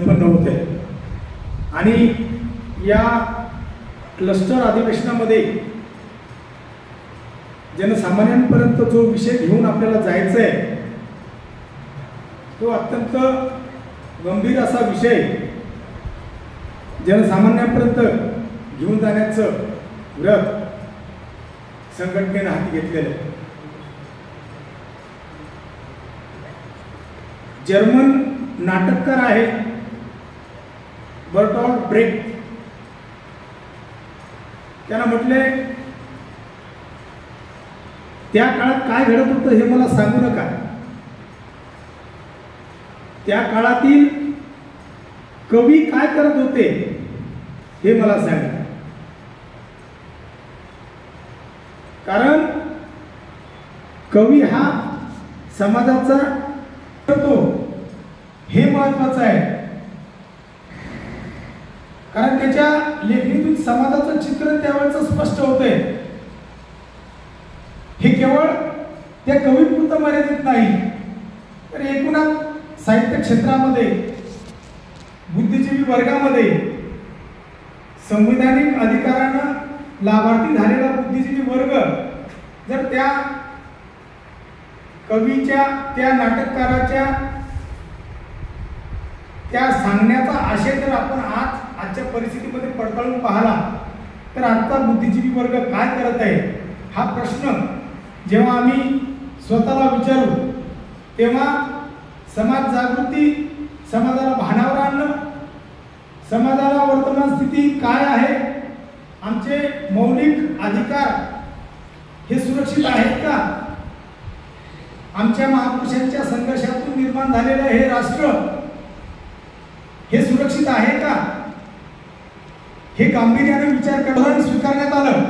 संपन्न होते आणि या क्लस्टर अधिवेशनामध्ये जनसामान्यांपर्यंत जो विषय घेऊन आपल्याला जायचा आहे तो अत्यंत गंभीर असा विषय जनसामान्यांपर्यंत घेऊन जाण्याचं व्रत संघटनेने हाती घेतलेलं आहे. जर्मन नाटककार आहे बर्टोल्ट ब्रेक्ट, त्यांना म्हटले त्या काळात काय घडत होतं हे मला सांगू नका, त्या काळातील कवी काय करत होते हे मला सांगा. कारण कवी हा समाजाचा करतो हे महत्वाचं आहे, कारण त्याच्या लेखणीतून समाजाचं चित्र त्यावेळेचं स्पष्ट होतंय. हे केवळ त्या कवीपुरतं मर्यादित नाही, तर एकूणच साहित्य क्षेत्रामध्ये बुद्धिजीवी वर्गामध्ये संविधानिक अधिकारानं लाभार्थी झालेला बुद्धिजीवी वर्ग जर त्या कवीच्या त्या नाटककाराच्या त्या सांगण्याचा आशय जर आपण आजच्या परिस्थितीमध्ये पडताळून पाहिला तर आजचा बुद्धिजीवी वर्ग काय करत आहे हा प्रश्न जेव्हा आम्ही स्वतःला विचारू तेव्हा समाज जागृती, समाजाला भानावर आणणं, समाजाला वर्तमान स्थिती काय आहे, आमचे मौलिक अधिकार हे सुरक्षित आहेत का, आमच्या महापुरुषांच्या संघर्षातून निर्माण झालेलं हे राष्ट्र हे सुरक्षित आहे का, हे गांभीर्याने विचार करून स्वीकारण्यात आलं.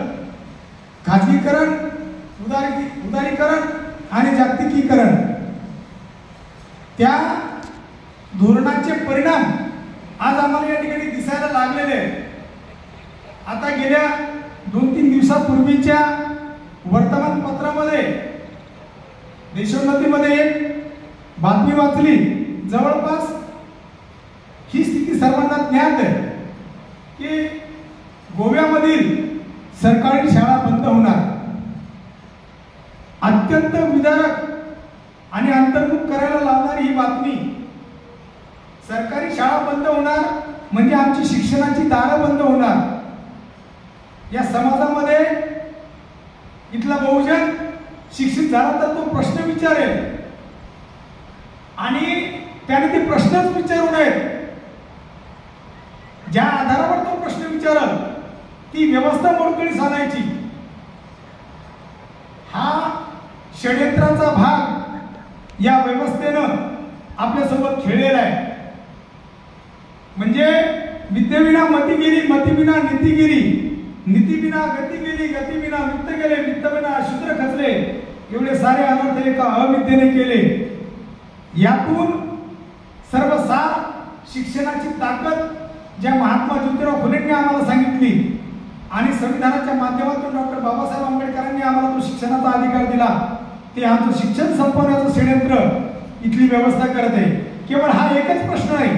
खाजगीकरण, उदारीकरण आणि जागतिकीकरण त्या धोरणाचे परिणाम आज आम्हाला या ठिकाणी दिसायला लागलेले आहेत. आता गेल्या 2-3 दिवसापूर्वीच्या वर्तमानपत्रामध्ये देशोन्नतीमध्ये एक बातमी वाचली, जवळपास ही स्थिती सर्वांना ज्ञात आहे की गोव्यामधील सरकारी शाळा बंद होणार. अत्यंत विदारक आणि अंतर्मुख करायला लावणारी ही बातमी. सरकारी शाळा बंद होणार म्हणजे आमची शिक्षणाची दारं बंद होणार. या समाजामध्ये इथला बहुजन शिक्षित झाला तर तो प्रश्न विचारेल आणि त्याने ते प्रश्नच विचारू नयेत. ज्या आधारावर तो प्रश्न विचारल ती व्यवस्था मोडकळीस आणायची. हा षडयंत्राचा भाग या व्यवस्थेनं आपल्यासोबत खेळलेला आहे. म्हणजे विद्येविना मती गेली, मतीविना नीती गेली, नीतीविना गती गेली, गतीविना वित्त गेले, वित्तविना शूद्र खचले, एवढे सारे अनर्थ एका अविद्येने केले. यातून सर्वसार शिक्षणाची ताकद ज्या महात्मा ज्योतिराव फुलेंनी आम्हाला सांगितली आणि संविधानाच्या माध्यमातून डॉक्टर बाबासाहेब आंबेडकरांनी आम्हाला तो शिक्षणाचा अधिकार दिला, ते आमचं शिक्षण संपवण्याचं षडयंत्र इथली व्यवस्था करत आहे. केवळ हा एकच प्रश्न नाही,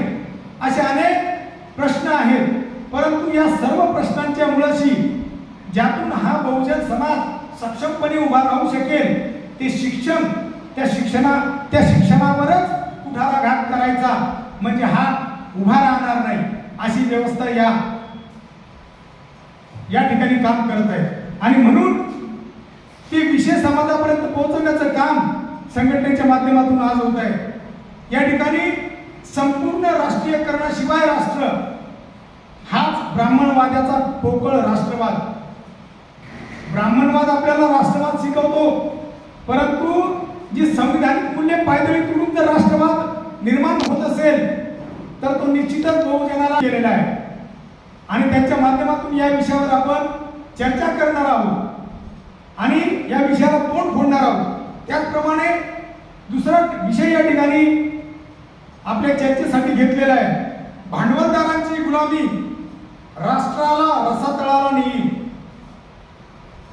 असे अनेक प्रश्न आहेत. परंतु या सर्व प्रश्नांच्या मुळाशी ज्यातून हा बहुजन समाज सक्षमपणे उभा राहू शकेल ते शिक्षण, त्या शिक्षणावरच कुठाराघात करायचा म्हणजे हा उभा राहणार नाही, अशी व्यवस्था या ठिकाणी काम करत आहे. आणि म्हणून ते विषय समाजापर्यंत पोहोचवण्याचं काम संघटनेच्या माध्यमातून आज होत आहे. या ठिकाणी संपूर्ण राष्ट्रीयकरणाशिवाय राष्ट्र हाच ब्राह्मणवादाचा पोकळ राष्ट्रवाद. ब्राह्मणवाद आपल्याला राष्ट्रवाद शिकवतो, परंतु जी संविधानिक मूल्य पायदळी तोडून जर राष्ट्रवाद निर्माण होत असेल तर तो निश्चितच बहुजनाला केलेला आहे. आणि त्यांच्या माध्यमातून या विषयावर आपण चर्चा करणार आहोत आणि या विषयाला तोंड फोडणार आहोत. त्याचप्रमाणे दुसरा विषय या ठिकाणी आपल्या चर्चेसाठी घेतलेला आहे, भांडवलदारांची गुलामी राष्ट्राला रसातळाला नेईल.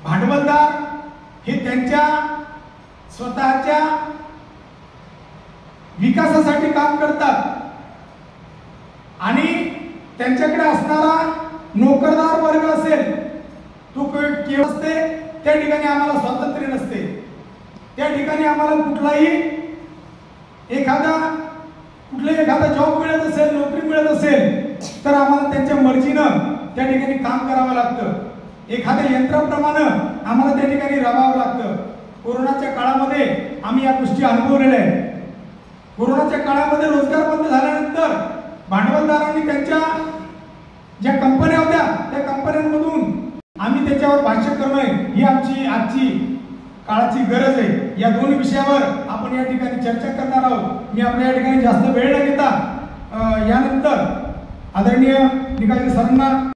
भांडवलदार हे त्यांच्या स्वतःच्या विकासासाठी काम करतात, आणि त्यांच्याकडे असणारा नोकरदार वर्ग असेल तो केवळ असते, त्या ठिकाणी आम्हाला स्वातंत्र्य नसते, त्या ठिकाणी आम्हाला कुठलाही एखादा जॉब मिळत असेल, नोकरी मिळत असेल तर आम्हाला त्यांच्या मर्जीनं त्या ठिकाणी काम करावं लागतं, एखाद्या यंत्राप्रमाणे आम्हाला त्या ठिकाणी राबावं लागतं. कोरोनाच्या काळामध्ये आम्ही या गोष्टी अनुभवलेल्या आहेत. कोरोनाच्या काळामध्ये रोजगार बंद झाल्यानंतर भांडवलदारांनी त्यांच्या ज्या कंपन्या होत्या त्या कंपन्यांमधून आम्ही त्याच्यावर भाष्य करणं ही आमची आजची काळाची गरज आहे. या दोन विषयावर आपण या ठिकाणी चर्चा करणार आहोत. मी आपल्या या ठिकाणी जास्त वेळ न घेता यानंतर आदरणीय निकालजी सरांना